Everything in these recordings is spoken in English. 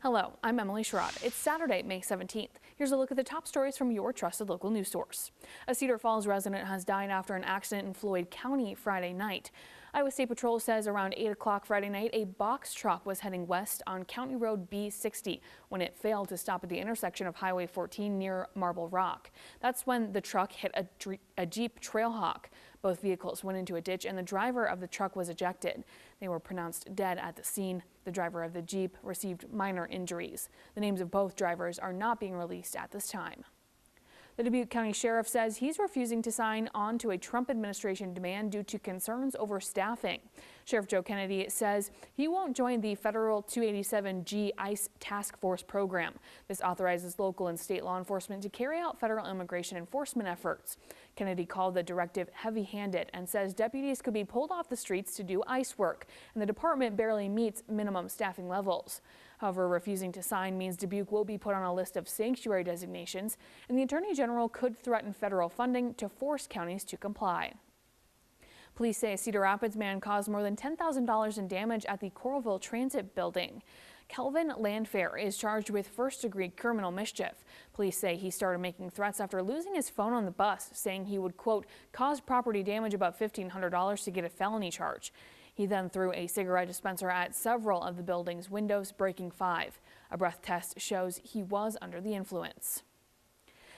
Hello, I'm Emily Sherrod. It's Saturday, May 17th. Here's a look at the top stories from your trusted local news source. A Cedar Falls resident has died after an accident in Floyd County Friday night. Iowa State Patrol says around 8 o'clock Friday night, a box truck was heading west on County Road B60 when it failed to stop at the intersection of Highway 14 near Marble Rock. That's when the truck hit a Jeep Trailhawk. Both vehicles went into a ditch and the driver of the truck was ejected. They were pronounced dead at the scene. The driver of the Jeep received minor injuries. The names of both drivers are not being released at this time. The Dubuque County Sheriff says he's refusing to sign on to a Trump administration demand due to concerns over staffing. Sheriff Joe Kennedy says he won't join the federal 287G ICE task force program. This authorizes local and state law enforcement to carry out federal immigration enforcement efforts. Kennedy called the directive heavy-handed and says deputies could be pulled off the streets to do ICE work, and the department barely meets minimum staffing levels. However, refusing to sign means Dubuque will be put on a list of sanctuary designations, and the Attorney General could threaten federal funding to force counties to comply. Police say a Cedar Rapids man caused more than $10,000 in damage at the Coralville Transit building. Kelvin Landfair is charged with first-degree criminal mischief. Police say he started making threats after losing his phone on the bus, saying he would, quote, cause property damage about $1,500 to get a felony charge. He then threw a cigarette dispenser at several of the building's windows, breaking 5. A breath test shows he was under the influence.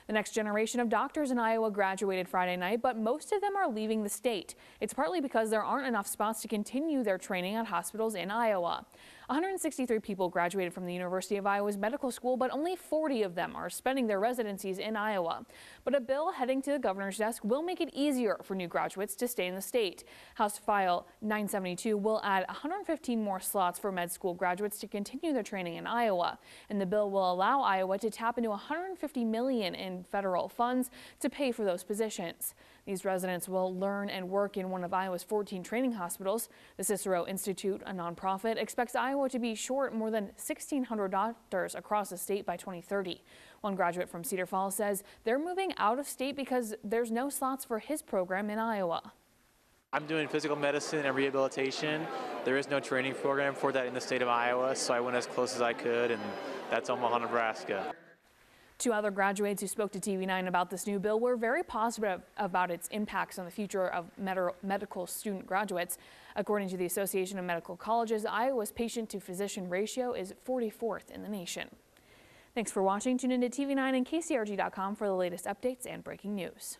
The next generation of doctors in Iowa graduated Friday night, but most of them are leaving the state. It's partly because there aren't enough spots to continue their training at hospitals in Iowa. 163 people graduated from the University of Iowa's medical school, but only 40 of them are spending their residencies in Iowa. But a bill heading to the governor's desk will make it easier for new graduates to stay in the state. House File 972 will add 115 more slots for med school graduates to continue their training in Iowa. And the bill will allow Iowa to tap into $150 million in federal funds to pay for those positions. These residents will learn and work in one of Iowa's 14 training hospitals. The Cicero Institute, a nonprofit, expects Iowa to be short more than 1,600 doctors across the state by 2030. One graduate from Cedar Falls says they're moving out of state because there's no slots for his program in Iowa. I'm doing physical medicine and rehabilitation. There is no training program for that in the state of Iowa, so I went as close as I could, and that's Omaha, Nebraska. 2 other graduates who spoke to TV9 about this new bill were very positive about its impacts on the future of medical student graduates. According to the Association of Medical Colleges, Iowa's patient-to-physician ratio is 44th in the nation. Thanks for watching. Tune into TV9 and KCRG.com for the latest updates and breaking news.